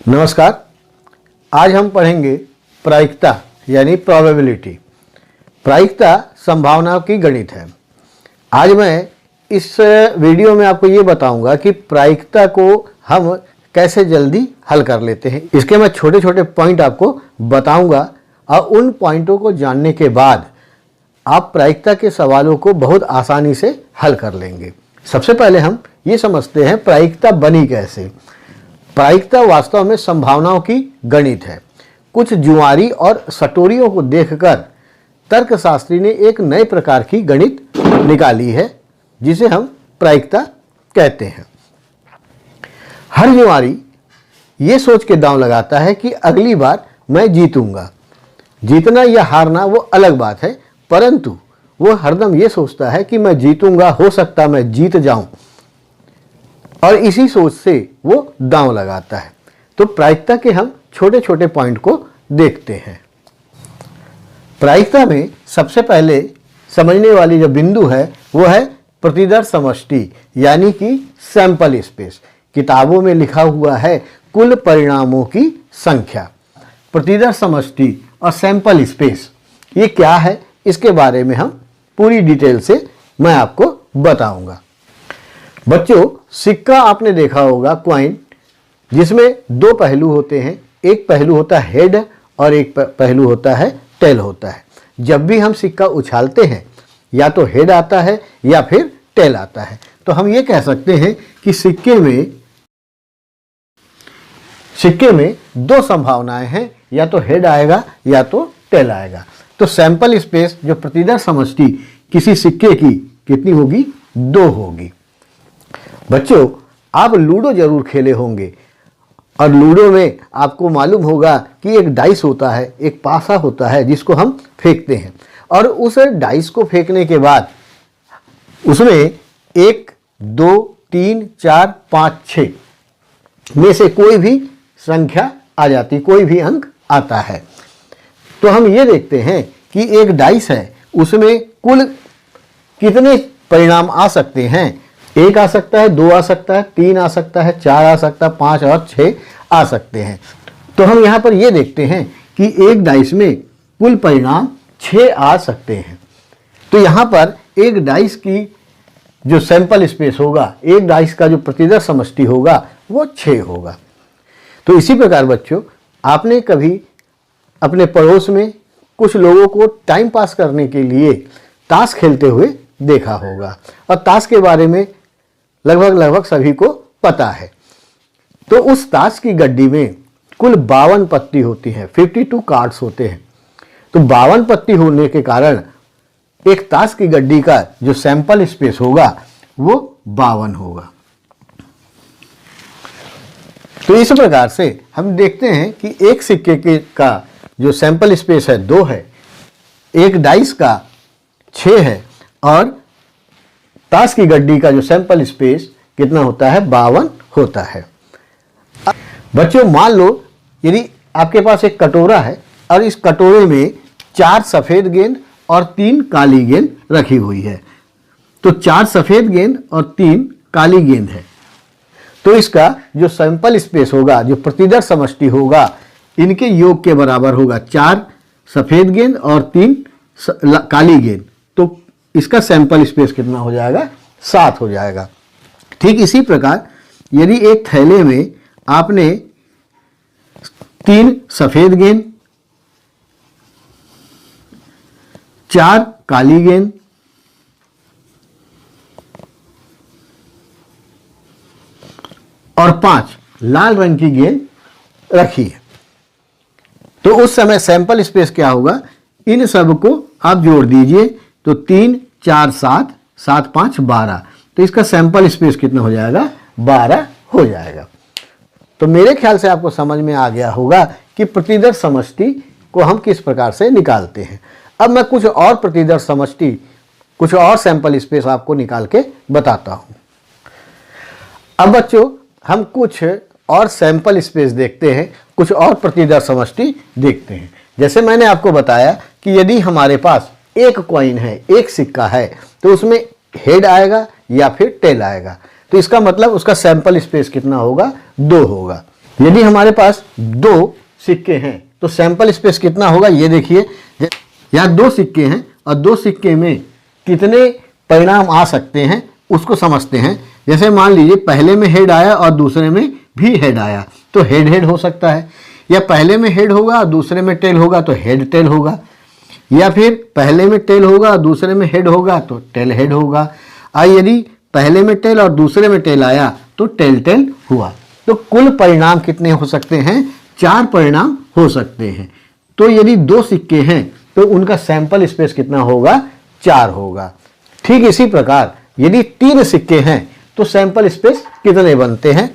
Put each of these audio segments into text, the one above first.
नमस्कार। आज हम पढ़ेंगे प्रायिकता यानी प्रोबेबिलिटी। प्रायिकता संभावनाओं की गणित है। आज मैं इस वीडियो में आपको ये बताऊंगा कि प्रायिकता को हम कैसे जल्दी हल कर लेते हैं। इसके मैं छोटे छोटे पॉइंट आपको बताऊंगा और उन पॉइंटों को जानने के बाद आप प्रायिकता के सवालों को बहुत आसानी से हल कर लेंगे। सबसे पहले हम ये समझते हैं प्रायिकता बनी कैसे। प्रायिकता वास्तव में संभावनाओं की गणित है। कुछ जुआरी और सटोरियों को देखकर तर्कशास्त्री ने एक नए प्रकार की गणित निकाली है जिसे हम प्रायिकता कहते हैं। हर जुआरी ये सोच के दांव लगाता है कि अगली बार मैं जीतूंगा। जीतना या हारना वो अलग बात है, परंतु वो हरदम ये सोचता है कि मैं जीतूंगा, हो सकता मैं जीत जाऊं, और इसी सोच से वो दांव लगाता है। तो प्रायिकता के हम छोटे छोटे पॉइंट को देखते हैं। प्रायिकता में सबसे पहले समझने वाली जो बिंदु है वो है प्रतिदर्श समष्टि यानी कि सैंपल स्पेस। किताबों में लिखा हुआ है कुल परिणामों की संख्या। प्रतिदर्श समष्टि और सैंपल स्पेस ये क्या है, इसके बारे में हम पूरी डिटेल से मैं आपको बताऊंगा। बच्चों, सिक्का आपने देखा होगा, कॉइन, जिसमें दो पहलू होते हैं। एक पहलू होता है हेड और एक पहलू होता है टेल होता है। जब भी हम सिक्का उछालते हैं या तो हेड आता है या फिर टेल आता है। तो हम ये कह सकते हैं कि सिक्के में दो संभावनाएं हैं, या तो हेड आएगा या तो टेल आएगा। तो सैंपल स्पेस जो प्रतिदर्श समष्टि किसी सिक्के की कितनी होगी? 2 होगी। बच्चों, आप लूडो जरूर खेले होंगे और लूडो में आपको मालूम होगा कि एक डाइस होता है, एक पासा होता है जिसको हम फेंकते हैं, और उस डाइस को फेंकने के बाद उसमें 1, 2, 3, 4, 5, 6 में से कोई भी संख्या आ जाती, कोई भी अंक आता है। तो हम ये देखते हैं कि एक डाइस है, उसमें कुल कितने परिणाम आ सकते हैं। 1 आ सकता है, 2 आ सकता है, 3 आ सकता है, 4 आ सकता है, 5 और 6 आ सकते हैं। तो हम यहाँ पर ये देखते हैं कि एक डाइस में कुल परिणाम 6 आ सकते हैं। तो यहाँ पर एक डाइस की जो सैंपल स्पेस होगा, एक डाइस का जो प्रतिदर्श समष्टि होगा वो 6 होगा। तो इसी प्रकार बच्चों, आपने कभी अपने पड़ोस में कुछ लोगों को टाइम पास करने के लिए ताश खेलते हुए देखा होगा, और ताश के बारे में लगभग सभी को पता है। तो उस ताश की गड्डी में कुल 52 पत्ती होती हैं, 52 कार्ड्स होते हैं। तो 52 पत्ती होने के कारण एक ताश की गड्डी का जो सैंपल स्पेस होगा वो 52 होगा। तो इस प्रकार से हम देखते हैं कि एक सिक्के का जो सैंपल स्पेस है 2 है, एक डाइस का 6 है, और ताश की गड्डी का जो सैंपल स्पेस कितना होता है? 52 होता है। बच्चों, मान लो यदि आपके पास एक कटोरा है और इस कटोरे में 4 सफेद गेंद और 3 काली गेंद रखी हुई है। तो 4 सफेद गेंद और 3 काली गेंद है। तो इसका जो सैंपल स्पेस होगा, जो प्रतिदर्श समष्टि होगा, इनके योग के बराबर होगा। 4 सफेद गेंद और 3 काली गेंद। तो इसका सैंपल स्पेस कितना हो जाएगा? 7 हो जाएगा। ठीक इसी प्रकार यदि एक थैले में आपने 3 सफेद गेंद, 4 काली गेंद और 5 लाल रंग की गेंद रखी है, तो उस समय सैंपल स्पेस क्या होगा? इन सब को आप जोड़ दीजिए। तो 3, 4, 7, 7, 5, 12। तो इसका सैंपल स्पेस कितना हो जाएगा? 12 हो जाएगा। तो मेरे ख्याल से आपको समझ में आ गया होगा कि प्रतिदर्श समष्टि को हम किस प्रकार से निकालते हैं। अब मैं कुछ और प्रतिदर्श समष्टि, कुछ और सैंपल स्पेस आपको निकाल के बताता हूं। अब बच्चों, हम कुछ और सैंपल स्पेस देखते हैं, कुछ और प्रतिदर्श समष्टि देखते हैं। जैसे मैंने आपको बताया कि यदि हमारे पास एक कॉइन है, एक सिक्का है, तो उसमें हेड आएगा या फिर टेल आएगा। तो इसका मतलब उसका सैंपल स्पेस कितना होगा? 2 होगा। यदि हमारे पास दो सिक्के हैं तो सैंपल स्पेस कितना होगा, ये देखिए यहाँ दो सिक्के हैं और दो सिक्के में कितने परिणाम आ सकते हैं उसको समझते हैं। जैसे मान लीजिए पहले में हेड आया और दूसरे में भी हेड आया तो हेड हेड हो सकता है, या पहले में हेड होगा और दूसरे में टेल होगा तो हेड टेल होगा, या फिर पहले में टेल होगा और दूसरे में हेड होगा तो टेल हेड होगा, और यदि पहले में टेल और दूसरे में टेल आया तो टेल टेल हुआ। तो कुल परिणाम कितने हो सकते हैं, 4 परिणाम हो सकते हैं। तो यदि दो सिक्के हैं तो उनका सैंपल स्पेस कितना होगा, 4 होगा। ठीक इसी प्रकार यदि 3 सिक्के हैं तो सैंपल स्पेस कितने बनते हैं।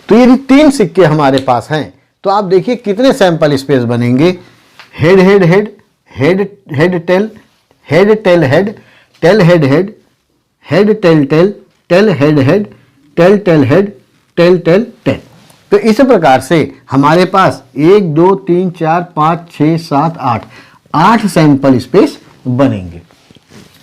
तो यदि 3 सिक्के हमारे पास हैं तो आप देखिए कितने सैंपल स्पेस बनेंगे। Head head head, head head tail, head tail head, tail head head, head tail tail, tail head head, tail tail head, tail tail tail. तो इस प्रकार से हमारे पास 1 2 3 4 5 6 7 8 सैंपल स्पेस बनेंगे।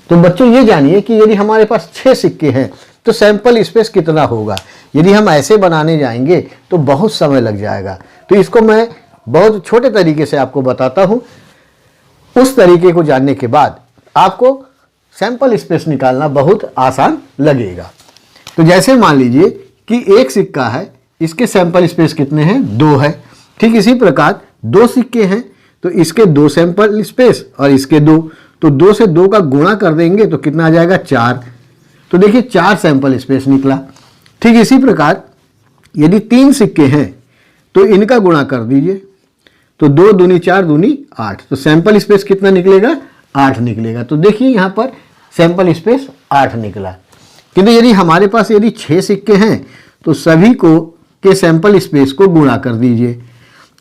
तो बच्चों ये जानिए कि यदि हमारे पास 6 सिक्के हैं तो सैंपल स्पेस कितना होगा। यदि हम ऐसे बनाने जाएंगे तो बहुत समय लग जाएगा, तो इसको मैं बहुत छोटे तरीके से आपको बताता हूं। उस तरीके को जानने के बाद आपको सैंपल स्पेस निकालना बहुत आसान लगेगा। तो जैसे मान लीजिए कि एक सिक्का है, इसके सैंपल स्पेस कितने हैं, 2 है। ठीक इसी प्रकार 2 सिक्के हैं तो इसके 2 सैंपल स्पेस और इसके 2, तो 2 से 2 का गुणा कर देंगे तो कितना आ जाएगा, 4। तो देखिए 4 सैंपल स्पेस निकला। ठीक इसी प्रकार यदि 3 सिक्के हैं तो इनका गुणा कर दीजिए, तो 2 दूनी 4 दूनी 8, तो सैंपल स्पेस कितना निकलेगा, 8 निकलेगा। तो देखिए यहाँ पर सैंपल स्पेस 8 निकला। किंतु यदि हमारे पास यदि 6 सिक्के हैं तो सभी को के सैंपल स्पेस को गुणा कर दीजिए,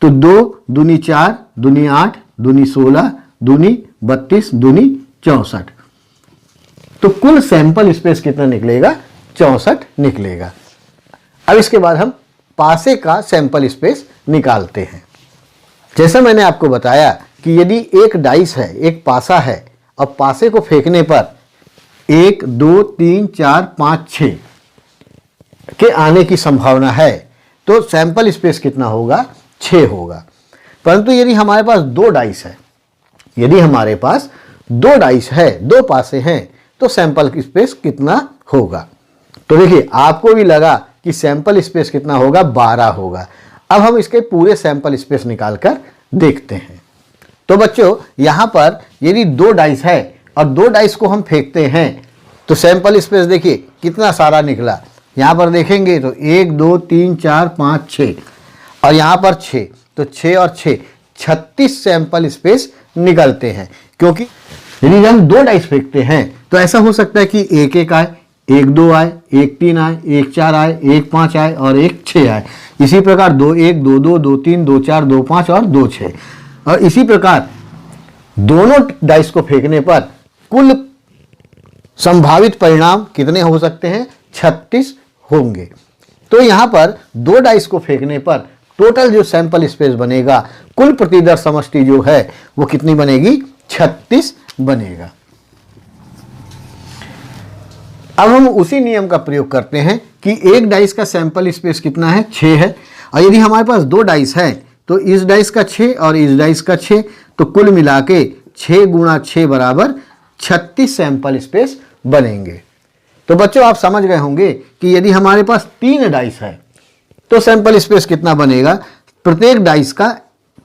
तो 2 दूनी 4 दूनी 8 दूनी 16 दूनी 32 दूनी 64, तो कुल सैंपल स्पेस कितना निकलेगा, 64 निकलेगा। अब इसके बाद हम पासे का सैंपल स्पेस निकालते हैं। जैसा मैंने आपको बताया कि यदि एक डाइस है, एक पासा है और पासे को फेंकने पर 1 2 3 4 5 6 के आने की संभावना है तो सैंपल स्पेस कितना होगा, 6 होगा। परंतु यदि हमारे पास 2 डाइस है, यदि हमारे पास 2 डाइस है, 2 पासे हैं तो सैंपल स्पेस कितना होगा। तो देखिए आपको भी लगा कि सैंपल स्पेस कितना होगा, 12 होगा। अब हम इसके पूरे सैंपल स्पेस निकालकर देखते हैं। तो बच्चों यहाँ पर यदि 2 डाइस है और 2 डाइस को हम फेंकते हैं तो सैंपल स्पेस देखिए कितना सारा निकला। यहाँ पर देखेंगे तो 1 2 3 4 5 6 और यहाँ पर 6, तो 6 और 6 36 सैंपल स्पेस निकलते हैं। क्योंकि यदि हम 2 डाइस फेंकते हैं तो ऐसा हो सकता है कि 1 1 आए, 1 2 आए, 1 3 आए, 1 4 आए, 1 5 आए और 1 6 आए। इसी प्रकार 2 1 2 2 2 3 2 4 2 5 और 2 6। और इसी प्रकार दोनों डाइस को फेंकने पर कुल संभावित परिणाम कितने हो सकते हैं, 36 होंगे। तो यहाँ पर 2 डाइस को फेंकने पर टोटल जो सैंपल स्पेस बनेगा, कुल प्रतिदर्श समष्टि जो है वो कितनी बनेगी, 36 बनेगा। अब हम उसी नियम का प्रयोग करते हैं कि एक डाइस का सैंपल स्पेस कितना है, 6 है। और यदि हमारे पास 2 डाइस है तो इस डाइस का 6 और इस डाइस का 6, तो कुल मिला के 6 गुणा 6 बराबर 36 सैंपल स्पेस बनेंगे। तो बच्चों आप समझ गए होंगे कि यदि हमारे पास 3 डाइस है तो सैंपल स्पेस कितना बनेगा। प्रत्येक डाइस का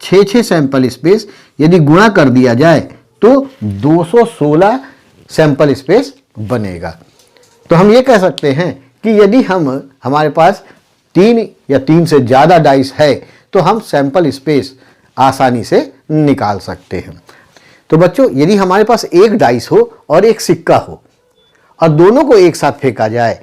6 सैंपल स्पेस यदि गुणा कर दिया जाए तो 216 सैंपल स्पेस बनेगा। तो हम ये कह सकते हैं कि यदि हमारे पास 3 या 3 से ज़्यादा डाइस है तो हम सैंपल स्पेस आसानी से निकाल सकते हैं। तो बच्चों यदि हमारे पास एक डाइस हो और एक सिक्का हो और दोनों को एक साथ फेंका जाए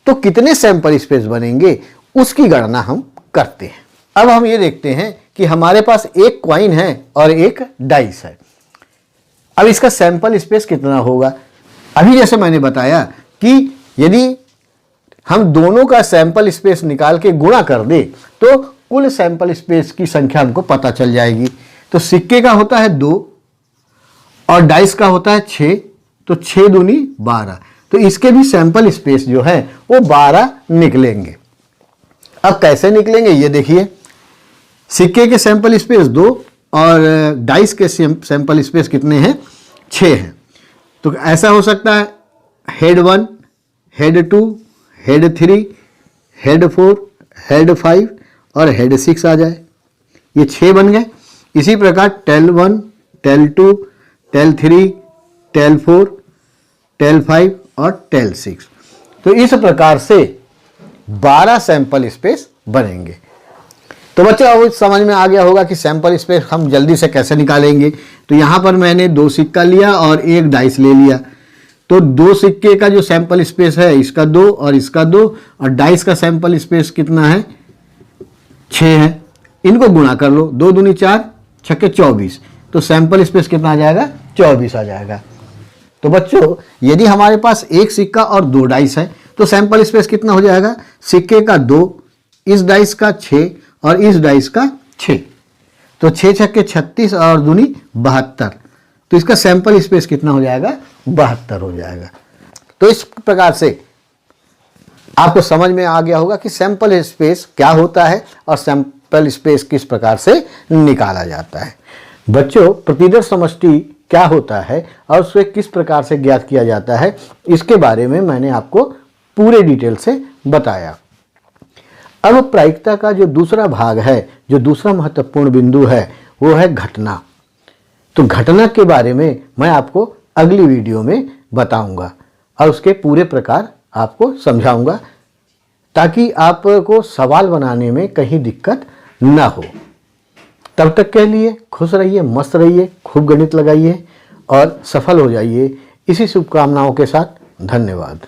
तो कितने सैंपल स्पेस बनेंगे, उसकी गणना हम करते हैं। अब हम ये देखते हैं कि हमारे पास एक कॉइन है और एक डाइस है। अब इसका सैंपल स्पेस कितना होगा। अभी जैसे मैंने बताया कि यदि हम दोनों का सैंपल स्पेस निकाल के गुणा कर दे तो कुल सैंपल स्पेस की संख्या हमको पता चल जाएगी। तो सिक्के का होता है 2 और डाइस का होता है 6, तो 6 दूनी 12, तो इसके भी सैंपल स्पेस जो है वो 12 निकलेंगे। अब कैसे निकलेंगे ये देखिए, सिक्के के सैंपल स्पेस 2 और डाइस के सैंपल स्पेस कितने हैं, 6 हैं। तो ऐसा हो सकता है head 1, head 2, head 3, head 4, head 5 और हेड 6 आ जाए, ये 6 बन गए। इसी प्रकार tail 1, tail 2, tail 3, tail 4, tail 5 और टेल 6। तो इस प्रकार से 12 सैंपल स्पेस बनेंगे। तो बच्चों अब समझ में आ गया होगा कि सैंपल स्पेस हम जल्दी से कैसे निकालेंगे। तो यहाँ पर मैंने 2 सिक्का लिया और 1 डाइस ले लिया। तो 2 सिक्के का जो सैंपल स्पेस है इसका 2 और इसका 2, और डाइस का सैंपल स्पेस कितना है, 6 है। इनको गुणा कर लो, 2 दूनी 4, 6 24। तो सैंपल स्पेस कितना आ जाएगा, 24 आ जाएगा। तो बच्चों यदि हमारे पास 1 सिक्का और 2 डाइस है तो सैंपल स्पेस कितना हो जाएगा, सिक्के का 2, इस डाइस का 6 और इस डाइस का 6। तो 6 6 36 और दूनी 72। तो इसका सैंपल स्पेस कितना हो जाएगा, 72 हो जाएगा। तो इस प्रकार से आपको समझ में आ गया होगा कि सैंपल स्पेस क्या होता है और सैंपल स्पेस किस प्रकार से निकाला जाता है। बच्चों प्रतिदर्श समष्टि क्या होता है और उसे किस प्रकार से ज्ञात किया जाता है, इसके बारे में मैंने आपको पूरे डिटेल से बताया। अब प्रायिकता का जो दूसरा भाग है, जो दूसरा महत्वपूर्ण बिंदु है, वो है घटना। तो घटना के बारे में मैं आपको अगली वीडियो में बताऊंगा और उसके पूरे प्रकार आपको समझाऊंगा, ताकि आपको सवाल बनाने में कहीं दिक्कत ना हो। तब तक के लिए खुश रहिए, मस्त रहिए, खूब गणित लगाइए और सफल हो जाइए। इसी शुभकामनाओं के साथ धन्यवाद।